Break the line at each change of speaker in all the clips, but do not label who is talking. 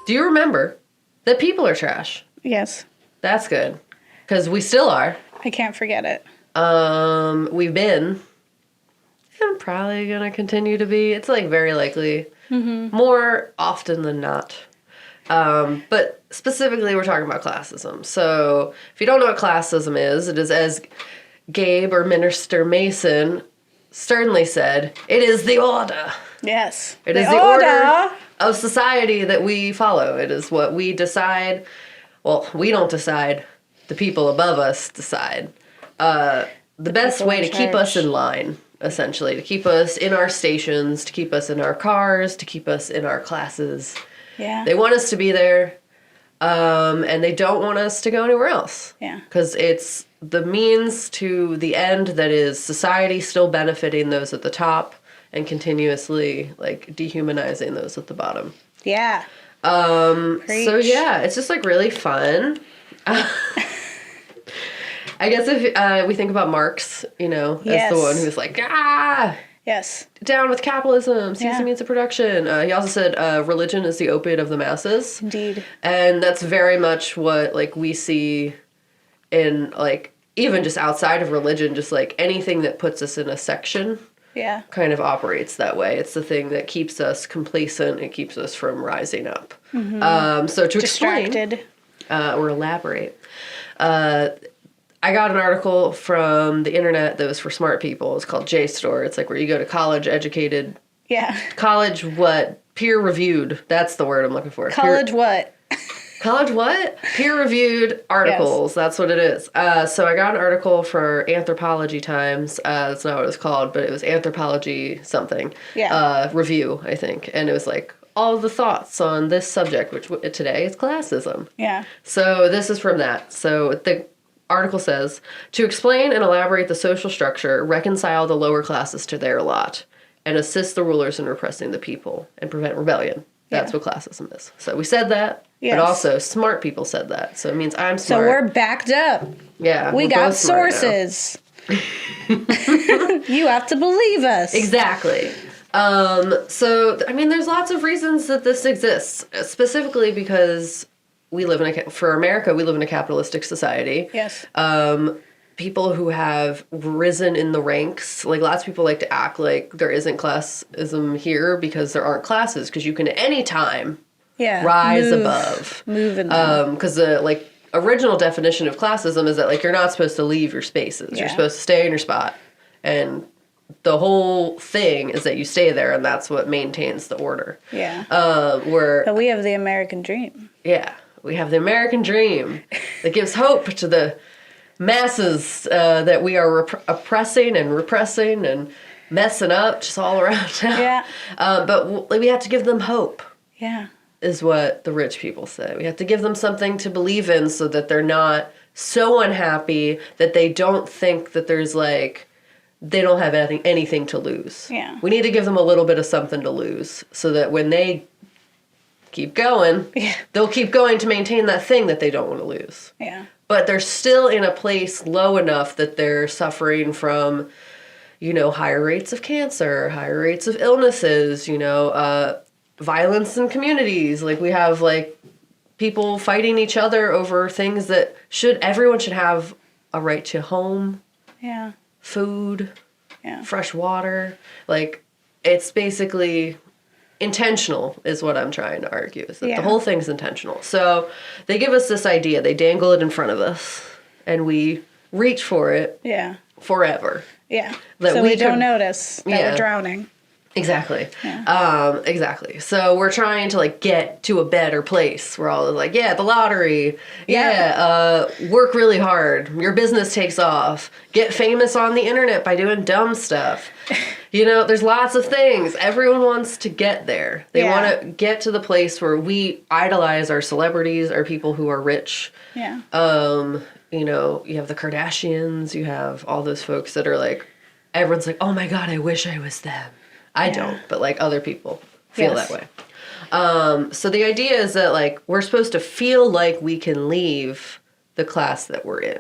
Do you remember that people are trash?
Yes.
That's good. Because we still are.
I can't forget it.
We've been. And probably gonna continue to be. It's like very likely. Mm-hmm. More often than not. But specifically we're talking about classism. So if you don't know what classism is, it is as Gabe or Minister Mason sternly said, it is the order.
Yes.
It is the order of society that we follow. It is what we decide. Well, we don't decide. The people above us decide. The best way to keep us in line, essentially, to keep us in our stations, to keep us in our cars, to keep us in our classes.
Yeah.
They want us to be there, and they don't want us to go anywhere else.
Yeah.
Because it's the means to the end that is society still benefiting those at the top and continuously, like, dehumanizing those at the bottom.
Yeah.
So, yeah, it's just, like, really fun. I guess if we think about Marx, you know, as the one who's like,
yes,
down with capitalism, seize the means of production. He also said religion is the opiate of the masses.
Indeed.
And that's very much what, like, we see in, like, even just outside of religion, just, like, anything that puts us in a section kind of operates that way. It's the thing that keeps us complacent. It keeps us from rising up. Mm-hmm. So to
distracted.
Explain or elaborate, I got an article from the internet that was for smart people. It's called JSTOR. It's like where you go to college educated. Yeah. College what? Peer reviewed. That's the word I'm looking for.
College what?
College what? Peer reviewed articles. Yes. That's what it is. So I got an article for Anthropology Times. That's not what it was called, but it was Anthropology something. Yeah. Review, I think. And it was like all the thoughts on this subject, which today is classism. Yeah. So this is from that. So the article says, to explain and elaborate the social structure, reconcile the lower classes to their lot, and assist the rulers in repressing the people and prevent rebellion. That's what classism is. So we said that, but also smart people said that. So it means I'm smart.
So we're backed up.
Yeah.
We got sources. You have to believe us.
Exactly. So, I mean, there's lots of reasons that this exists, specifically because we live in for America, we live in a capitalistic society. Yes. People who have risen in the ranks, like lots of people like to act like there isn't classism here because there aren't classes, because you can at any time rise above. Move in them. Because the like original definition of classism is that like you're not supposed to leave your spaces. Yeah. You're supposed to stay in your spot. And the whole thing is that you stay there, and that's what maintains the order. Yeah.
But we have the American dream.
Yeah. We have the American dream that gives hope to the masses that we are oppressing and repressing and messing up just all around now. Yeah. But we have to give them hope. Yeah. Is what the rich people say. We have to give them something to believe in so that they're not so unhappy that they don't think that there's like, they don't have anything to lose. Yeah. We need to give them a little bit of something to lose so that when they keep going, they'll keep going to maintain that thing that they don't want to lose. Yeah. But they're still in a place low enough that they're suffering from, you know, higher rates of cancer, higher rates of illnesses, you know, violence in communities. Like we have like people fighting each other over things that everyone should have a right to home. Yeah. Food. Yeah. Fresh water. Like it's basically intentional is what I'm trying to argue, is that the whole thing's intentional. So they give us this idea, they dangle it in front of us, and we reach for it forever. Yeah. So we don't notice that we're drowning. Exactly. Yeah. Exactly. So we're trying to like get to a better place. We're all like, the lottery. Yeah. Work really hard. Your business takes off. Get famous on the internet by doing dumb stuff. You know, there's lots of things. Everyone wants to get there. They want to get to the place where we idolize our celebrities, our people who are rich. Yeah. You know, you have the Kardashians, you have all those folks that are like, everyone's like, oh my God, I wish I was them. I don't, but like other people feel that way. So the idea is that like we're supposed to feel like we can leave the class that we're in.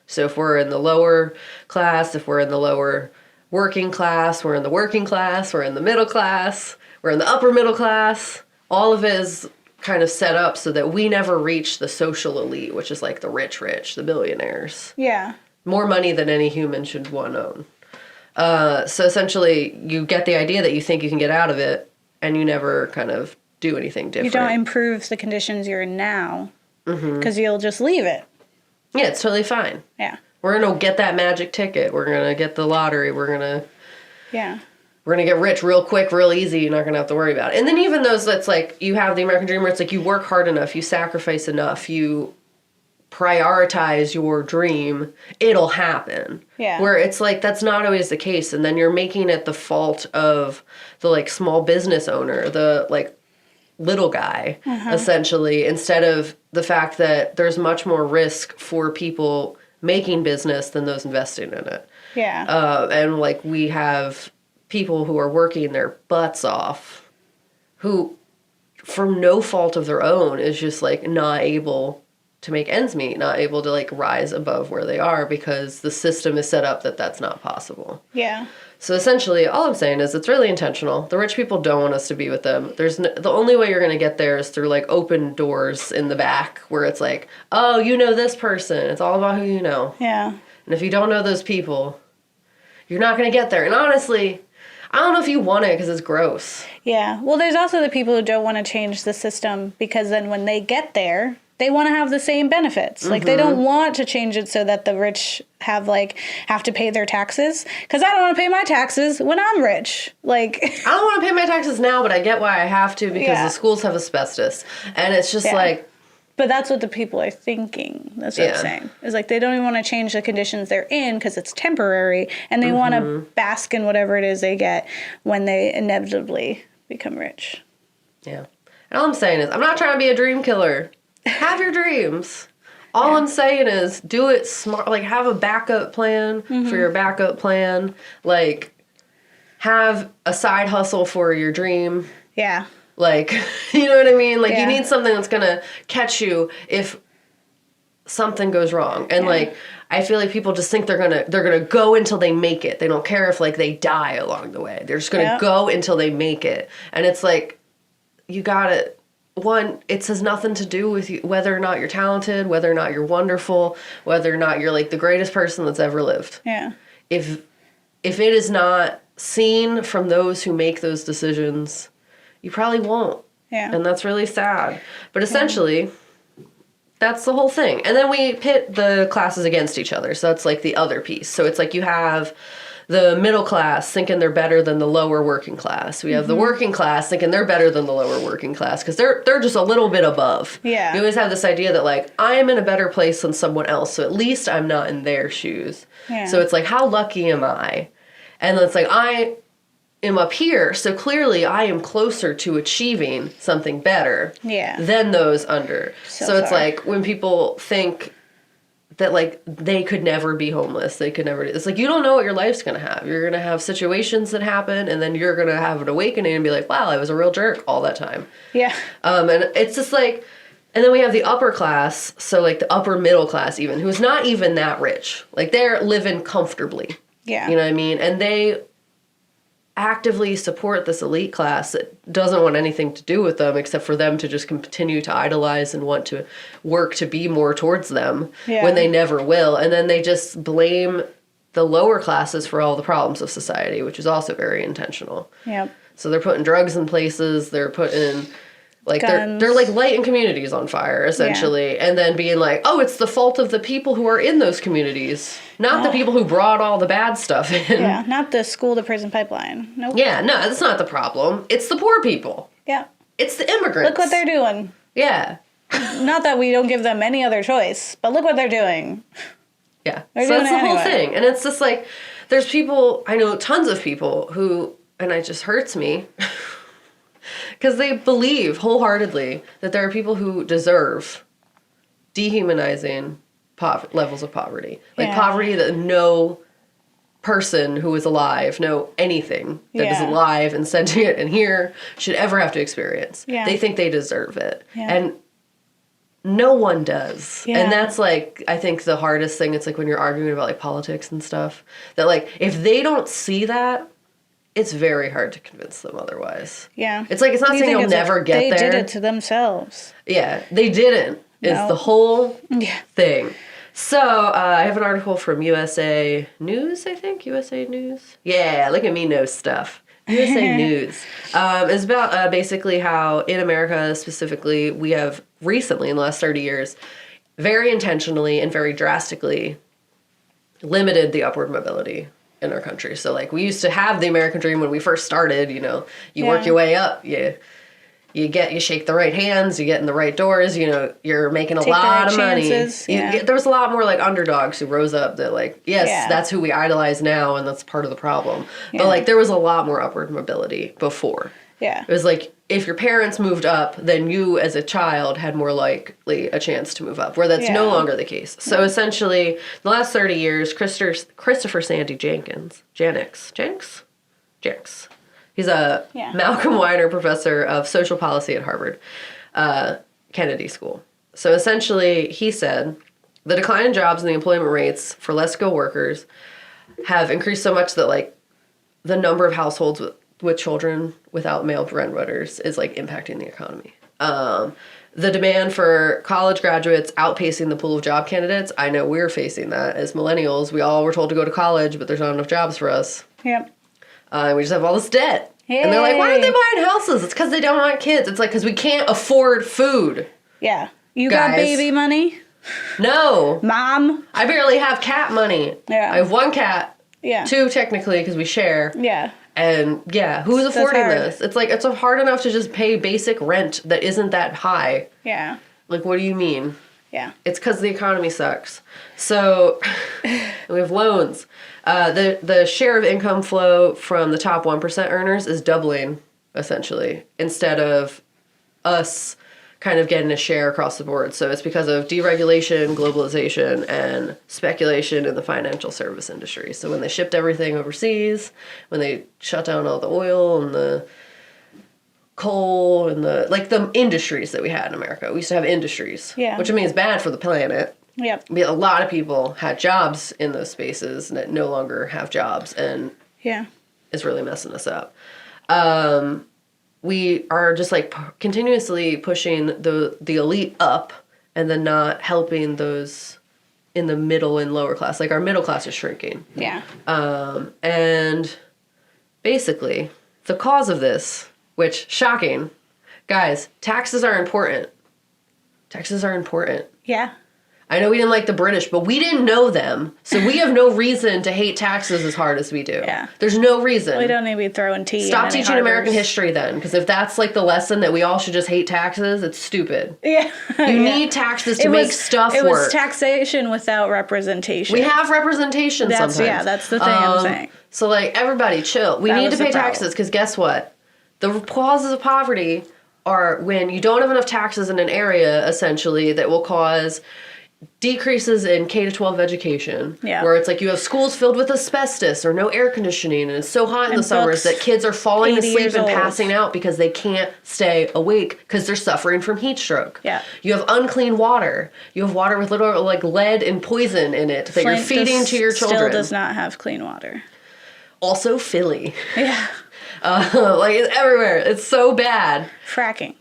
So if we're in the lower class, if we're in the lower working class, we're in the working class, we're in the middle class, we're in the upper middle class, all of it is kind of set up so that we never reach the social elite, which is like the rich, the billionaires.
Yeah.
More money than any human should one own. So essentially, you get the idea that you think you can get out of it, and you never kind of do anything different.
You don't improve the conditions you're in now, because you'll just leave it.
Yeah, it's totally fine.
Yeah.
We're going to get that magic ticket. We're going to get the lottery. We're going to get rich real quick, real easy. You're not going to have to worry about it. And then even those that's like, you have the American dream where it's like you work hard enough, you sacrifice enough, you prioritize your dream, it'll happen.
Yeah.
Where it's like, that's not always the case. And then you're making it the fault of the like small business owner, the like little guy, essentially, instead of the fact that there's much more risk for people making business than those investing in it.
Yeah.
And like we have people who are working their butts off who, from no fault of their own, is just like not able to make ends meet, not able to like rise above where they are because the system is set up that that's not possible.
Yeah.
So essentially, all I'm saying is it's really intentional. The rich people don't want us to be with them. The only way you're going to get there is through like open doors in the back where it's like, oh, you know this person. It's all about who you know.
Yeah.
And if you don't know those people, you're not going to get there. And honestly, I don't know if you want it because it's gross.
Yeah. Well, there's also the people who don't want to change the system because then when they get there, they want to have the same benefits. Like, they don't want to change it so that the rich have to pay their taxes. Because I don't want to pay my taxes when I'm rich. Like,
I don't want to pay my taxes now, but I get why I have to because the schools have asbestos. And it's just like...
But that's what the people are thinking. That's what I'm saying. It's like they don't even want to change the conditions they're in because it's temporary. And they want to bask in whatever it is they get when they inevitably become rich.
Yeah. And all I'm saying is, I'm not trying to be a dream killer. Have your dreams. All I'm saying is do it smart. Like, have a backup plan for your backup plan. Like, have a side hustle for your dream.
Yeah.
Like, you know what I mean? Like, you need something that's going to catch you if something goes wrong. And, like, I feel like people just think they're gonna go until they make it. They don't care if, like, they die along the way. They're just going to go until they make it. And it's like, you got to... One, it has nothing to do with you, whether or not you're talented, whether or not you're wonderful, whether or not you're like the greatest person that's ever lived.
Yeah.
If it is not seen from those who make those decisions, you probably won't.
Yeah.
And that's really sad. But essentially, that's the whole thing. And then we pit the classes against each other. So that's like the other piece. So it's like you have the middle class thinking they're better than the lower working class. We have the working class thinking they're better than the lower working class because they're just a little bit above.
Yeah.
You always have this idea that, like, I am in a better place than someone else, so at least I'm not in their shoes.
Yeah.
So it's like, how lucky am I? And then it's like, I am up here, so clearly I am closer to achieving something better than those under. So it's like when people think that, like, they could never be homeless. They could never do... It's like, you don't know what your life's going to have. You're going to have situations that happen, and then you're going to have an awakening and be like, wow, I was a real jerk all that time.
Yeah.
And it's just like... And then we have the upper class, so, like, the upper middle class even, who's not even that rich. Like, they're living comfortably.
Yeah.
You know what I mean? And they actively support this elite class that doesn't want anything to do with them except for them to just continue to idolize and want to work to be more towards them when they never will. And then they just blame the lower classes for all the problems of society, which is also very intentional.
Yep.
So they're putting drugs in places, they're putting... Like, they're like lighting communities on fire, essentially, and then being like, oh, it's the fault of the people who are in those communities, not the people who brought all the bad stuff in.
Yeah, not the school-to-prison pipeline. Nope.
Yeah, no, that's not the problem. It's the poor people.
Yeah.
It's the immigrants.
Look what they're doing.
Yeah.
Not that we don't give them any other choice, but look what they're doing.
Yeah.
They're
so
doing
that's the
anyway.
whole thing. And it's just like, there's people, I know tons of people who, and it just hurts me, because they believe wholeheartedly that there are people who deserve dehumanizing levels of poverty. Like poverty that no person who is alive, no anything that is alive and sentient and here should ever have to experience.
Yeah.
They think they deserve it.
Yeah.
And no one does.
Yeah.
And that's, like, I think the hardest thing. It's like when you're arguing about, like, politics and stuff. That, like, if they don't see that, it's very hard to convince them otherwise.
Yeah.
It's like, it's not saying you'll never get there.
They did it to themselves.
Yeah, they didn't, is the whole thing. So, I have an article from USA News, I think? USA News? Yeah, look at me know stuff. USA News. It's about basically how in America specifically, we have recently, in the last 30 years, very intentionally and very drastically limited the upward mobility in our country. So, like, we used to have the American dream when we first started, you know, you work your way up, you shake the right hands, you get in the right doors, you know, you're making a lot of money. There was a lot more, like, underdogs who rose up that, like, that's who we idolize now, and that's part of the problem. But, like, there was a lot more upward mobility before.
Yeah.
It was like, if your parents moved up, then you, as a child, had more likely a chance to move up, where that's no longer the case. So, essentially, the last 30 years, Christopher Sandy Jenkins. He's a Malcolm Weiner professor of social policy at Harvard Kennedy School. So essentially, he said, the decline in jobs and the employment rates for less skilled workers have increased so much that, like, the number of households with children without male breadwinners is, like, impacting the economy. The demand for college graduates outpacing the pool of job candidates. I know we're facing that as millennials. We all were told to go to college, but there's not enough jobs for us.
Yep.
We just have all this debt. Yay. And they're like, why aren't they buying houses? It's because they don't want kids. It's like, because we can't afford food.
Yeah. You got baby money?
No.
Mom?
I barely have cat money. Yeah. I have one cat. Yeah. Two, technically, because we share.
Yeah.
And, who's affording this? It's like, it's hard enough to just pay basic rent that isn't that high.
Yeah.
Like, what do you mean?
Yeah.
It's because the economy sucks. So, we have loans. The share of income flow from the top 1% earners is doubling, essentially, instead of us kind of getting a share across the board. So it's because of deregulation, globalization, and speculation in the financial service industry. So when they shipped everything overseas, when they shut down all the oil and the coal and the industries that we had in America. We used to have industries, which I mean is bad for the planet.
Yep.
But a lot of people had jobs in those spaces that no longer have jobs, and it's really messing us up. We are just like continuously pushing the elite up, and then not helping those in the middle and lower class. Like our middle class is shrinking.
Yeah.
And basically, the cause of this, which shocking, guys, taxes are important. Taxes are important.
Yeah.
I know we didn't like the British, but we didn't know them. So we have no reason to hate taxes as hard as we do.
Yeah.
There's no reason.
We don't need to be throwing tea.
Stop teaching American history then. Because if that's like the lesson that we all should just hate taxes, it's stupid.
Yeah.
You need taxes to make stuff work.
It was taxation without representation.
We have representation sometimes.
Yeah, that's the thing I'm saying.
So like, everybody chill. We need to pay taxes because guess what? The causes of poverty are when you don't have enough taxes in an area, essentially, that will cause decreases in K-12 education, where it's like you have schools filled with asbestos or no air conditioning, and it's so hot in the summers that kids are falling asleep and passing out because they can't stay awake because they're suffering from heat stroke.
Yeah.
You have unclean water. You have water with little like lead and poison in it that you're feeding to your children.
Still does not have clean water.
Also Philly.
Yeah.
Like it's everywhere. It's so bad. Fracking.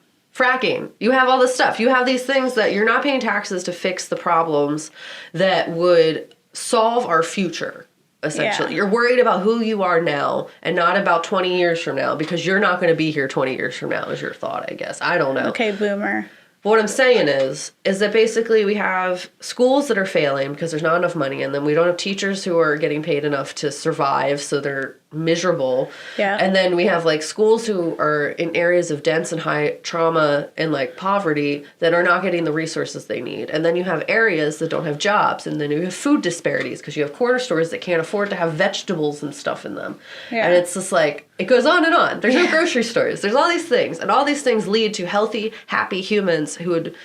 You have all this stuff. You have these things that you're not paying taxes to fix the problems that would solve our future, essentially. Yeah. You're worried about who you are now and not about 20 years from now because you're not going to be here 20 years from now is your thought, I guess. I don't know.
Okay, boomer.
But what I'm saying is that basically we have schools that are failing because there's not enough money in them. We don't have teachers who are getting paid enough to survive, so they're miserable.
Yeah.
And then we have like schools who are in areas of dense and high trauma and like poverty that are not getting the resources they need. And then you have areas that don't have jobs, and then you have food disparities because you have corner stores that can't afford to have vegetables and stuff in them. Yeah. And it's just like, it goes on and on. There's no grocery stores. There's all these things. And all these things lead to healthy, happy humans who would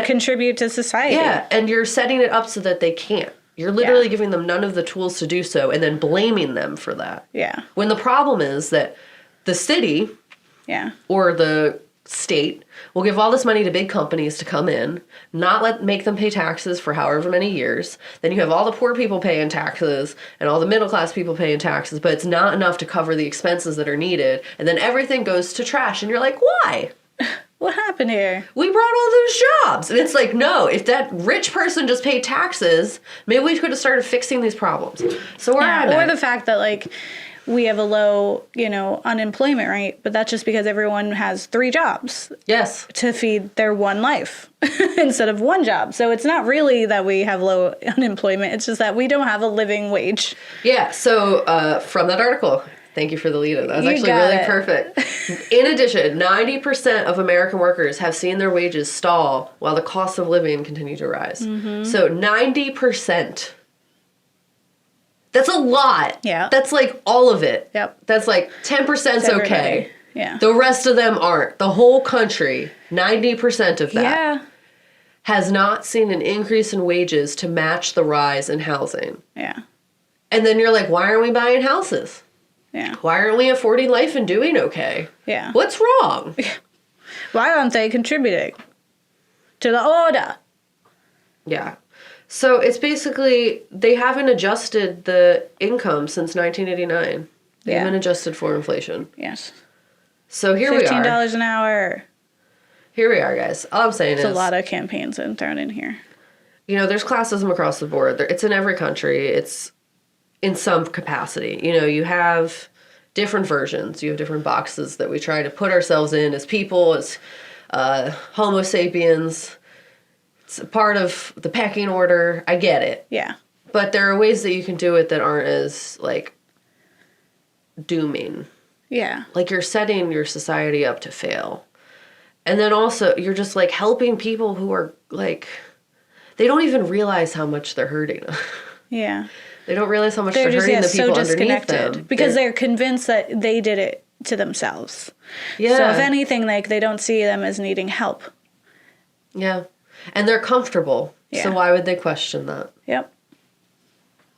contribute to society.
Yeah, and you're setting it up so that they can't. You're literally giving them none of the tools to do so and then blaming them for that.
Yeah.
When the problem is that the city or the state will give all this money to big companies to come in, not make them pay taxes for however many years. Then you have all the poor people paying taxes and all the middle class people paying taxes, but it's not enough to cover the expenses that are needed. And then everything goes to trash. And you're like, why?
What happened here?
We brought all those jobs. And it's like, no, if that rich person just paid taxes, maybe we could have started fixing these problems. So where I'm
Or
at,
the fact that, like, we have a low, unemployment rate, but that's just because everyone has 3 jobs.
Yes.
To feed their one life instead of one job. So it's not really that we have low unemployment. It's just that we don't have a living wage.
Yeah. So from that article, thank you for the lead-in. That was actually really perfect. In addition, 90% of American workers have seen their wages stall while the cost of living continue to rise. Mm-hmm. So 90%. That's a lot.
Yeah.
That's like all of it.
Yep.
That's like 10%'s okay.
Yeah.
The rest of them aren't. The whole country, 90% of that has not seen an increase in wages to match the rise in housing.
Yeah.
And then you're like, why aren't we buying houses?
Yeah.
Why aren't we affording life and doing okay?
Yeah.
What's wrong?
Why aren't they contributing to the order?
Yeah. So it's basically, they haven't adjusted the income since 1989. They haven't adjusted for inflation.
Yes.
So here we are.
$15 an hour.
Here we are, guys. All I'm saying is...
There's a lot of campaigns thrown in here.
There's classism across the board. It's in every country. It's in some capacity. You have different versions. You have different boxes that we try to put ourselves in as people, as Homo sapiens. It's a part of the pecking order. I get it.
Yeah.
But there are ways that you can do it that aren't as, dooming.
Yeah.
Like, you're setting your society up to fail. And then also, you're just, helping people who are, they don't even realize how much they're hurting.
Yeah.
They don't realize how much they're hurting the people underneath them.
Because they're convinced that they did it to themselves.
Yeah.
So if anything, they don't see them as needing help.
Yeah. And they're comfortable. Yeah. So why would they question that?
Yep.